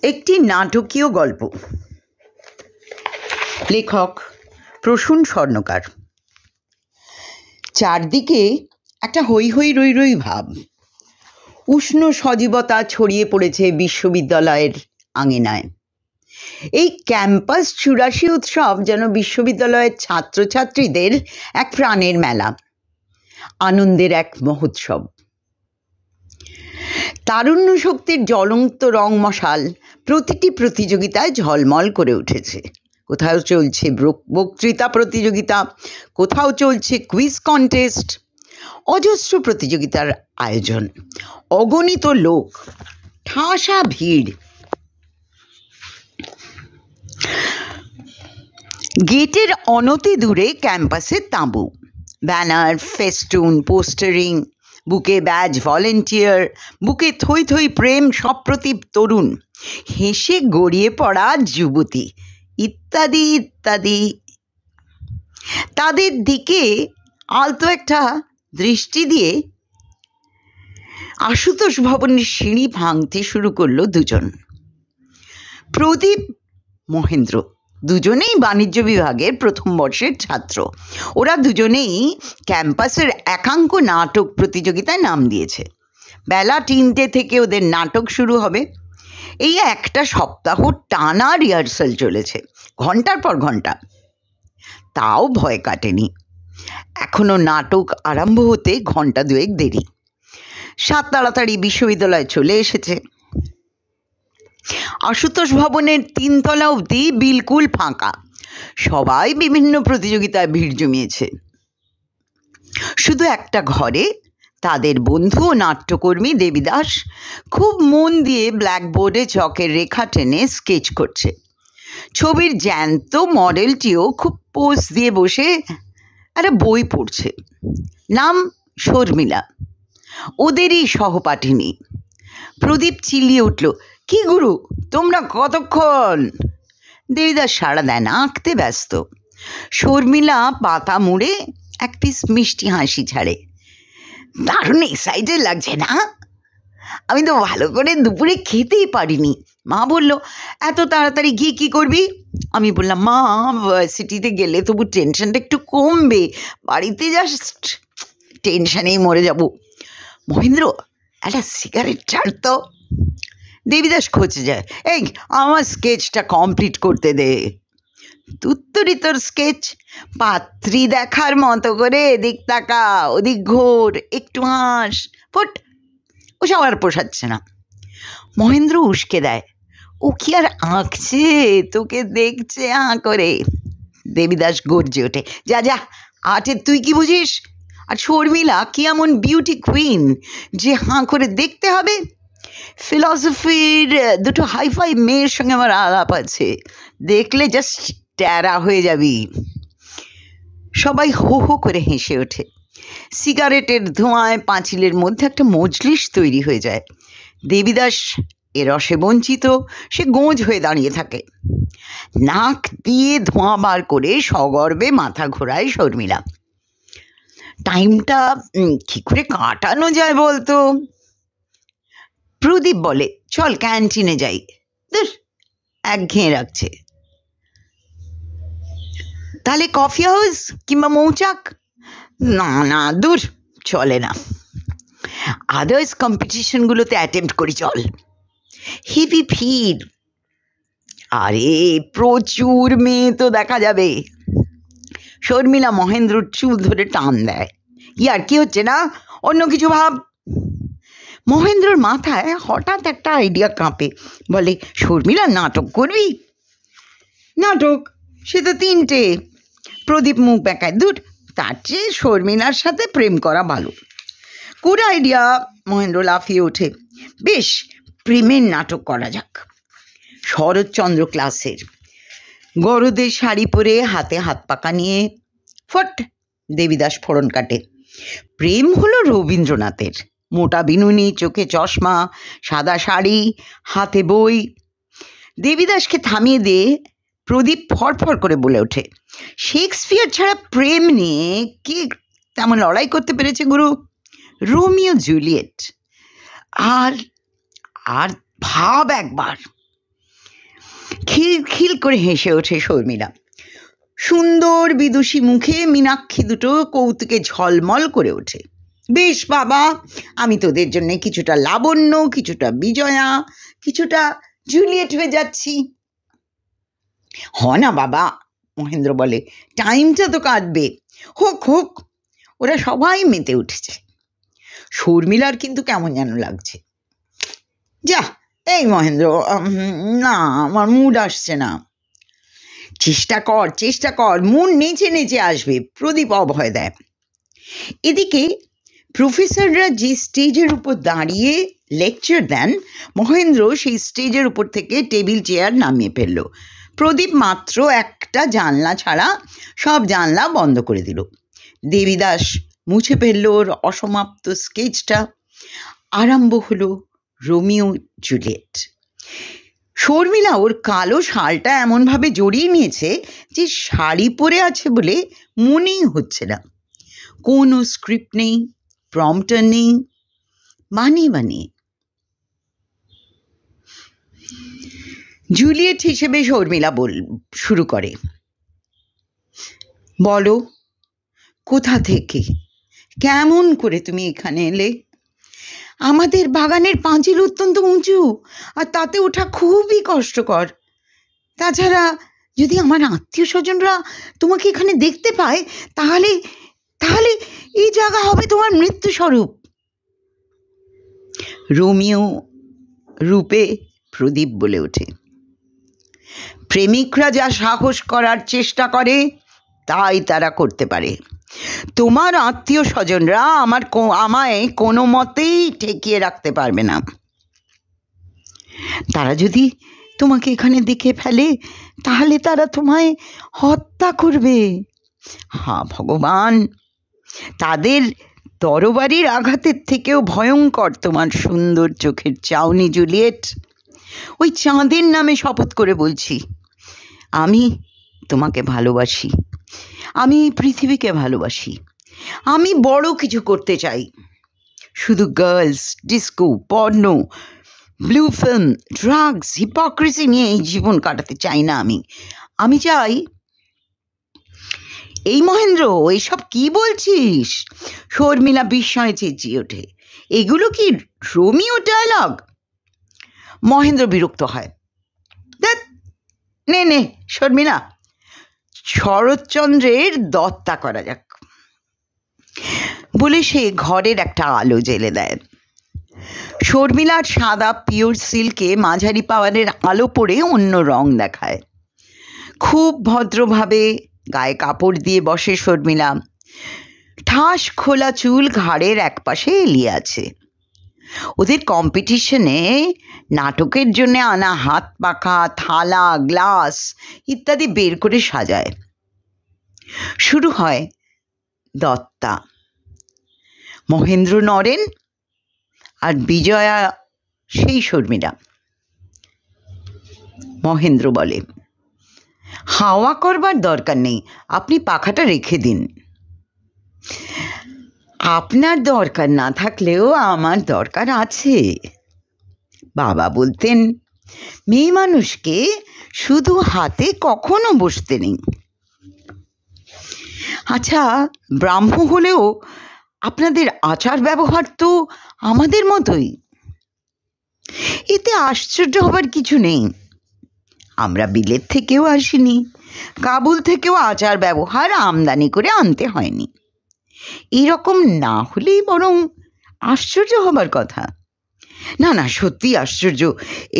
একটি নাটকীয় গল্প। লেখক প্রসূন স্বর্ণকার। চারদিকে একটা হৈ হৈ রই রই ভাব। উষ্ণ সজীবতা ছড়িয়ে পড়েছে বিশ্ববিদ্যালয়ের আঙিনায়। এই ক্যাম্পাস চুরাশি উৎসব যেন বিশ্ববিদ্যালয়ের ছাত্রছাত্রীদের এক প্রাণের মেলা, আনন্দের এক মহোৎসব। তারুণ্য শক্তির জ্বলন্ত রং মশাল প্রতিটি প্রতিযোগিতায় ঝলমল করে উঠেছে। কোথাও চলছে বক্তৃতা প্রতিযোগিতা, কোথাও চলছে কুইজ কন্টেস্ট। অজস্র প্রতিযোগিতার আয়োজন, অগণিত লোক, ঠাসা ভিড়। গেটের অনতি দূরে ক্যাম্পাসের তাঁবু, ব্যানার, ফেস্টুন, পোস্টারিং, বুকে ব্যাজ ভলেন্টিয়ার, বুকে থই থই প্রেম সপ্রতিভ তরুণ, হেসে গড়িয়ে পড়া যুবতী, ইত্যাদি ইত্যাদি। তাদের দিকে আলতো একটা দৃষ্টি দিয়ে আশুতোষ ভবনের সিঁড়ি ভাঙতে শুরু করলো দুজন, প্রদীপ, মহেন্দ্র। দুজনেই বাণিজ্য বিভাগের প্রথম বর্ষের ছাত্র। ওরা দুজনেই ক্যাম্পাসের একাঙ্ক নাটক প্রতিযোগিতায় নাম দিয়েছে। বেলা 3টে থেকে ওদের নাটক শুরু হবে। এই একটা সপ্তাহ টানা রিহার্সাল চলেছে, ঘন্টার পর ঘন্টা। তাও ভয় কাটেনি। এখনো নাটক আরম্ভ হতে ঘন্টা দুয়েক দেরি। সাত তাড়াতাড়ি বিশ্ববিদ্যালয়ে চলে এসেছে। আশুতোষ ভবনের 3 তলা অবধি বিলকুল ফাঁকা। সবাই বিভিন্ন প্রতিযোগিতায় ভিড় জমিয়েছে। শুধু একটা ঘরে তাদের বন্ধু ও নাট্যকর্মী দেবীদাস খুব মন দিয়ে ব্ল্যাকবোর্ডে চকের রেখা টেনে স্কেচ করছে। ছবির জ্যান্ত মডেলটিও খুব পোজ দিয়ে বসে একটা বই পড়ছে। নাম শর্মিলা, ওদেরই সহপাঠিনী। প্রদীপ চিল্লিয়ে উঠল, কি গুরু, তোমরা কতক্ষণ? দেবীদাস সাড়া দেয় না, আঁকতে ব্যস্ত। শর্মিলা পাতা মুড়ে এক পিস মিষ্টি হাসি ছাড়ে। দারুণ এক্সাইটেড লাগছে না? আমি তো ভালো করে দুপুরে খেতেই পারিনি। মা বলল, এত তাড়াতাড়ি গিয়ে কী করবি? আমি বললাম, মা, ভার্সিটিতে গেলে তবু টেনশনটা একটু কমবে, বাড়িতে জাস্ট টেনশানেই মরে যাব। মহেন্দ্র, একটা সিগারেট ছাড় তো। দেবীদাস খোঁজে যায়, এই আমার স্কেচটা কমপ্লিট করতে দে। তুত্তরি তোর স্কেচ, পাত্রী দেখার মতো করে এদিক তাকা, ওদিক ঘোর, একটু হাস, ফট। ওসব আর পোষাচ্ছে না। মহেন্দ্র উস্কে দেয়, ও কি আর আঁকছে, তোকে দেখছে হাঁ করে। দেবীদাস গর্জে ওঠে, যা যা, আর্টে তুই কি বুঝিস? আর শর্মিলা কি এমন বিউটি কুইন যে হাঁ করে দেখতে হবে? ফিলসফির দুটো হাইফাই মেয়ের সঙ্গে আমার আলাপ আছে, দেখলে জাস্ট ট্যারা হয়ে যাবি। সবাই হো হো করে হেসে ওঠে। সিগারেটের ধোঁয়ায় পাঁচিলের মধ্যে একটা মজলিস তৈরি হয়ে যায়। দেবীদাস এ রসে বঞ্চিত, সে গোঁজ হয়ে দাঁড়িয়ে থাকে। নাক দিয়ে ধোঁয়া বার করে সগর্বে মাথা ঘোরায় শর্মিলা। টাইমটা কী করে কাটানো যায় বলতো? প্রদীপ বলে, চল ক্যান্টিনে যাই। ধুর, একঘেয়ে রাখছে। তাহলে কফি হাউস কিংবা মৌচাক? না না, দূর, চলে না। আদার্স কম্পিটিশনগুলোতে অ্যাটেম্প্ট করি চল। হেভি ভিড়, আরে প্রচুর মেয়ে তো দেখা যাবে। শর্মিলা মহেন্দ্রর চুল ধরে টান দেয়, ইয়ার কি হচ্ছে না, অন্য কিছু ভাব। মহেন্দ্রর মাথায় হঠাৎ একটা আইডিয়া কাঁপে, বলে, শর্মিলা, নাটক করবি? নাটক? সে তো 3টে। প্রদীপ মুখ বেঁকায়, দূর, তার চেয়ে শর্মিলার সাথে প্রেম করা ভালো। Good idea. মহেন্দ্র লাফিয়ে ওঠে, বেশ, প্রেমের নাটক করা যাক। শরৎচন্দ্র ক্লাসের, গরদের শাড়ি পরে হাতে হাত পাকা নিয়ে ফট দেবীদাস ফোড়ন কাটে। প্রেম হলো রবীন্দ্রনাথের। মোটা বিনুনি, চোখে চশমা, সাদা শাড়ি, হাতে বই। দেবীদাসকে থামিয়ে দিয়ে প্রদীপ ফরফর করে বলে ওঠে, শেক্সপিয়ার ছাড়া প্রেম নিয়ে কে তেমন লড়াই করতে পেরেছে গুরু? Romeo Juliet. আর আর ভাব একবার। খিলখিল করে হেসে ওঠে শর্মিলা। সুন্দর বিদুষী মুখে মীনাক্ষী দুটো কৌতুকে ঝলমল করে ওঠে। বেশ বাবা, আমি তোদের জন্য কিছুটা লাবণ্য, কিছুটা বিজয়া, কিছুটা জুলিয়েট হয়ে যাচ্ছি। হ না বাবা, মহেন্দ্র বলে, টাইমটা তো কাটবে। হোক হোক। ওরা সবাই মেতে উঠেছে। শর্মিলার কিন্তু কেমন যেন লাগছে। যা এই মহেন্দ্র, না আমার মুড আসছে না। চেষ্টা কর, মুড নেচে নেচে আসবে, প্রদীপ অভয় দেয়। এদিকে প্রফেসররা যে স্টেজের উপর দাঁড়িয়ে লেকচার দেন, মহেন্দ্র সেই স্টেজের উপর থেকে টেবিল চেয়ার নামিয়ে ফেলল। প্রদীপ মাত্র একটা জানলা ছাড়া সব জানলা বন্ধ করে দিল। দেবীদাস মুছে ফেলল ওর অসমাপ্ত স্কেচটা। আরম্ভ হলো রোমিও জুলিয়েট। শর্মিলা ওর কালো শালটা এমনভাবে জড়িয়ে নিয়েছে যে শাড়ি পরে আছে বলে মনেই হচ্ছে না। কোনো স্ক্রিপ্ট নেই, প্রম্পটার নেই, মানে জুলিয়েট হিসেবে শর্মিলা শুরু করে, বলো কোথা থেকে, কেমন করে তুমি এখানে এলে? আমাদের বাগানের পাঁচিল অত্যন্ত উঁচু, আর তাতে ওঠা খুবই কষ্টকর। তাছাড়া যদি আমার আত্মীয় স্বজনরা তোমাকে এখানে দেখতে পায়, তাহলে তাহলে এই জায়গা হবে তোমার মৃত্যুস্বরূপ। রোমিও রূপে প্রদীপ বলে ওঠে, প্রেমিকরা যা সাহস করার চেষ্টা করে তাই তারা করতে পারে। তোমার আত্মীয় স্বজনরা আমায় কোনো মতেই ঠেকিয়ে রাখতে পারবে না। তারা যদি তোমাকে এখানে দেখে ফেলে, তাহলে তারা তোমায় হত্যা করবে। হা ভগবান, তাদের তরবারির আঘাতের থেকেও ভয়ঙ্কর তোমার সুন্দর চোখের চাউনি জুলিয়েট। ওই চাঁদের নামে শপথ করে বলছি, আমি তোমাকে ভালোবাসি, আমি পৃথিবীকে ভালোবাসি, আমি বড় কিছু করতে চাই। শুধু girls, disco, porn, blue film, drugs, hypocrisy নিয়ে এই জীবন কাটাতে চাই না। আমি চাই। এই মহেন্দ্র, এসব কি বলছিস? শর্মিলা বিস্ময়ে চেঁচিয়ে ওঠে, এগুলো কি রোমিও ডায়লগ? মহেন্দ্র বিরক্ত হয়, নে শর্মিলা, শরৎচন্দ্রের দত্তা করা যাক বলে সে ঘরের একটা আলো জ্বেলে দেয়। শর্মিলার সাদা পিওর সিল্কে মাঝারি পাওয়ারের আলো পড়ে অন্য রং দেখায়। খুব ভদ্রভাবে গায়ে কাপড় দিয়ে বসে শর্মিলা। ঠাস খোলা চুল ঘাড়ের একপাশে এলিয়ে আছে। ওদের কম্পিটিশনে নাটকের জন্য আনা হাত পাখা, থালা, গ্লাস ইত্যাদি বের করে সাজায়। শুরু হয় দত্তা। মহেন্দ্র নরেন আর বিজয়া সেই শর্মিলা। মহেন্দ্র বলে, হাওয়া করবার দরকার নেই, আপনি পাখাটা রেখে দিন। আপনার দরকার না থাকলেও আমার দরকার আছে। বাবা বলতেন, মেয়ে মানুষকে শুধু হাতে কখনো বসতে নেই। আচ্ছা, ব্রাহ্ম হলেও আপনাদের আচার ব্যবহার তো আমাদের মতোই। এতে আশ্চর্য হবার কিছু নেই। আমরা বিলেত থেকেও আসিনি, কাবুল থেকেও আচার ব্যবহার আমদানি করে আনতে হয়নি। এরকম না হলেই বরং আশ্চর্য হবার কথা। না, সত্যি আশ্চর্য।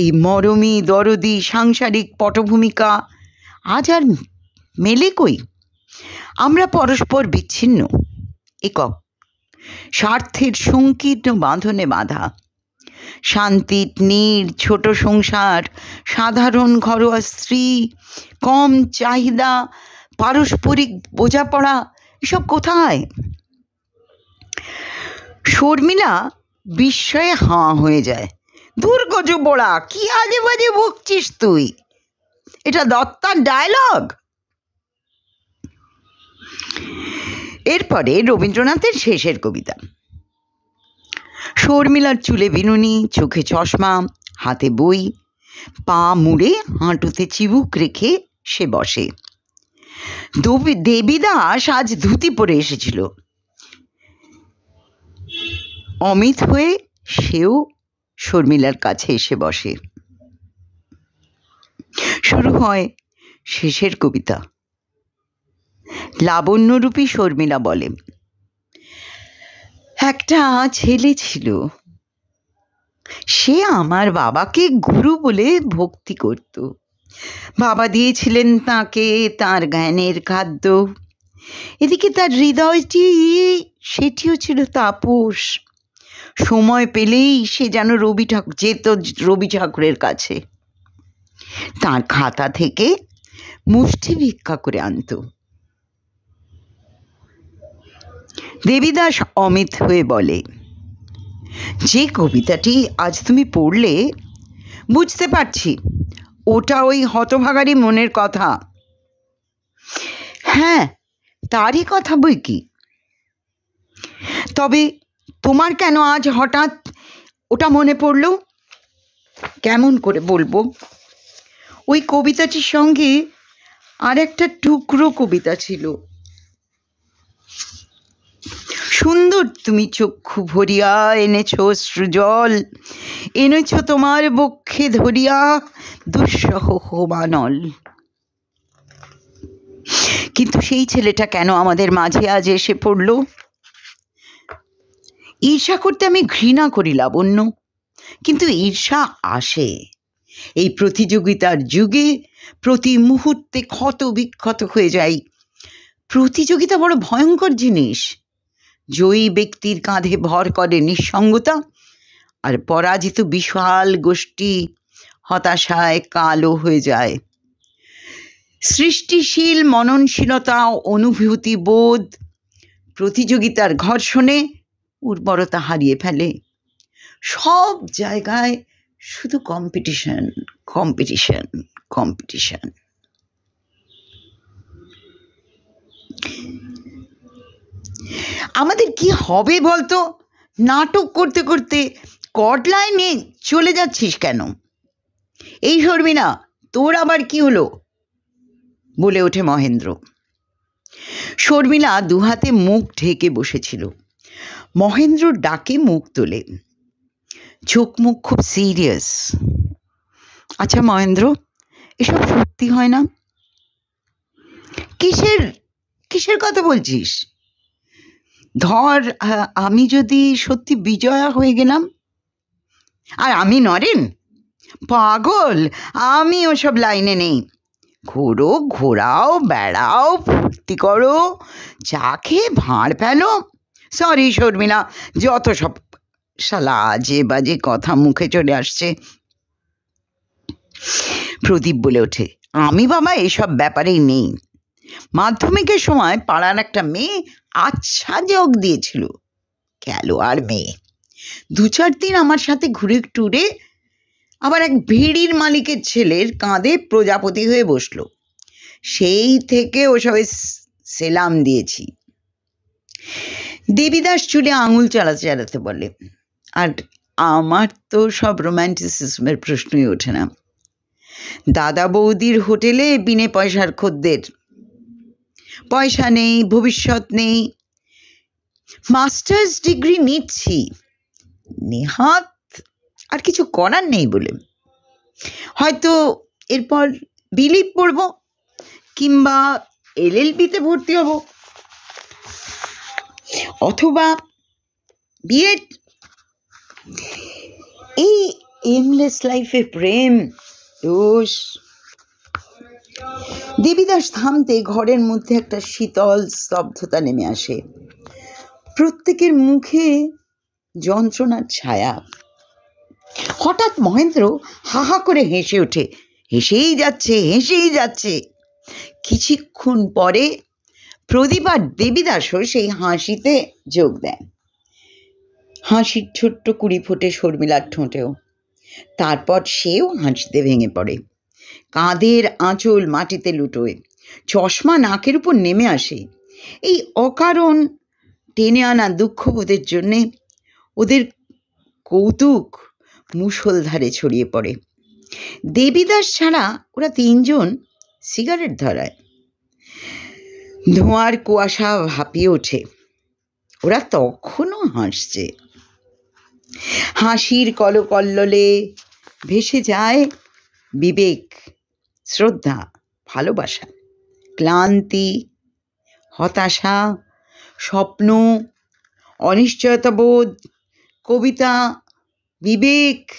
এই মরমী দরদি সাংসারিক পটভূমিকা আজ আর মেলে কই। আমরা পরস্পর বিচ্ছিন্ন, একক, স্বার্থের সংকীর্ণ বাঁধনে বাঁধা। শান্তির নীড়, ছোট সংসার, সাধারণ ঘরোয়া স্ত্রী, কম চাহিদা, পারস্পরিক বোঝাপড়া, এসব কোথায়? শর্মিলা বিস্ময়ে হাঁ হয়ে যায়। দুর্গজ বোড়া, কি আজে বাজে বকছিস তুই? এটা দত্তার ডায়লগ? এরপরে রবীন্দ্রনাথের শেষের কবিতা। শর্মিলার চুলে বিনুনি, চোখে চশমা, হাতে বই, পা মুড়ে হাঁটুতে চিবুক রেখে সে বসে। দেবীদাস আজ ধুতি পরে এসেছিল। অমিত হয়ে সেও শর্মিলার কাছে এসে বসে। শুরু হয় শেষের কবিতা। লাবণ্যরূপী শর্মিলা বলে, একটা ছেলে ছিল, সে আমার বাবাকে গুরু বলে ভক্তি করত। বাবা দিয়েছিলেন তাকে তার জ্ঞানের খাদ্য। এদিকে তার হৃদয়টি, সেটিও ছিল তাপস। সময় পেলেই সে যেন যেত রবি ঠাকুরের কাছে, তার খাতা থেকে মুষ্টি ভিক্ষা করে আনত। দেবীদাস অমিত হয়ে বলে, যে কবিতাটি আজ তুমি পড়লে, বুঝতে পারছি ওটা ওই হতভাগারই মনের কথা। হ্যাঁ, তারই কথা বই কি। তবে তোমার কেন আজ হঠাৎ ওটা মনে পড়ল? কেমন করে বলবো? ওই কবিতাটির সঙ্গে আর একটা টুকরো কবিতা ছিল। সুন্দর তুমি চক্ষু ভরিয়া এনেছ সৃজল, এনেছ তোমার বক্ষে ধরিয়া দুঃসহ হোমানল। কিন্তু সেই ছেলেটা কেন আমাদের মাঝে আজ এসে পড়ল? ঈর্ষা করতে আমি ঘৃণা করি লাবণ্য, কিন্তু ঈর্ষা আসে। এই প্রতিযোগিতার যুগে প্রতি মুহূর্তে ক্ষত বিক্ষত হয়ে যাই। প্রতিযোগিতা বড় ভয়ঙ্কর জিনিস। জয়ী ব্যক্তির কাঁধে ভর করে নিঃসঙ্গতা, আর পরাজিত বিশাল গোষ্ঠী হতাশায় কালো হয়ে যায়। সৃষ্টিশীল মননশীলতা, অনুভূতি বোধ প্রতিযোগিতার ঘর্ষণে উর্বরতা হারিয়ে ফেলে। সব জায়গায় শুধু কম্পিটিশন, কম্পিটিশন, কম্পিটিশন। আমাদের কি হবে বলতো? নাটক করতে করতে কট লাইনে চলে যাচ্ছিস কেন? এই শর্মিলা, তোর আবার কি হলো? বলে ওঠে মহেন্দ্র। শর্মিলা দুহাতে মুখ ঢেকে বসেছিল। মহেন্দ্র ডাকে মুখ তোলে, চোখ মুখ খুব সিরিয়াস। আচ্ছা মহেন্দ্র, এসব সত্যি হয় না? কিসের কিসের কথা বলছিস? ধর আমি যদি সত্যি বিজয়া হয়ে গেলাম, আর আমি নরেন? পাগল, আমি ওসব লাইনে নেই। ঘোরো, ঘোরাও, বেড়াও, ফুর্তি করো, চা খেয়ে ভাঁড় ফেলো। সরি শর্মিলা, যত সব শালা আজে বাজে কথা মুখে চলে আসছে। প্রদীপ বলে ওঠে, আমি বাবা এসব ব্যাপারেই নেই। মাধ্যমিকের সময় পাড়ার একটা মেয়ে আচ্ছা যোগ দিয়েছিল, গেল আর মেয়ে। 2-4 দিন আমার সাথে ঘুরে টুরে আবার এক ভিড়ির মালিকের ছেলের কাঁধে প্রজাপতি হয়ে বসলো। সেই থেকে ওসবে সেলাম দিয়েছি। দেবীদাস চুলে আঙুল চালাতে চালাতে বলে, আর আমার তো সব রোম্যান্টিসিজমের প্রশ্নই ওঠে না। দাদা বৌদির হোটেলে বিনে পয়সার খদ্দের, পয়সা নেই, ভবিষ্যৎ নেই, মাস্টার্স ডিগ্রি নিচ্ছি, নেহাত আর কিছু করার নেই বলে। হয়তো এরপর বিলিভ পড়ব, কিংবা LLB-তে ভর্তি হব, অথবা বিএড। এই এমলেস লাইফে প্রেম দোষ। দেবীদাস থামতে ঘরের মধ্যে একটা শীতল স্তব্ধতা নেমে আসে। প্রত্যেকের মুখে যন্ত্রণার ছায়া। হঠাৎ মহেন্দ্র হা হা করে হেসে ওঠে, হেসেই যাচ্ছে, হেসেই যাচ্ছে। কিছুক্ষণ পরে প্রদীপ আর দেবীদাসও সেই হাসিতে যোগ দেন। হাসির ছোট্ট কুড়ি ফোটে শর্মিলার ঠোঁটেও। তারপর সেও হাসিতে ভেঙে পড়ে। কাঁধের আঁচল মাটিতে লুটোয়, চশমা নাকের উপর নেমে আসে। এই অকারণ টেনে আনা দুঃখবোধের জন্যে ওদের কৌতুক মুষলধারে ছড়িয়ে পড়ে। দেবীদাস ছাড়া ওরা তিনজন সিগারেট ধরায়। ধোঁয়ার কুয়াশা ভাপিয়ে ওঠে। ওরা তখনও হাসছে। হাসির কলকল্লোলে ভেসে যায় বিবেক, শ্রদ্ধা, ভালোবাসা, ক্লান্তি, হতাশা, স্বপ্ন, অনিশ্চয়তাবোধ, কবিতা, বিবেক,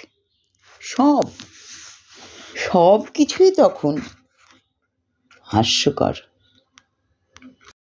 সব কিছুই তখন হাস্যকর।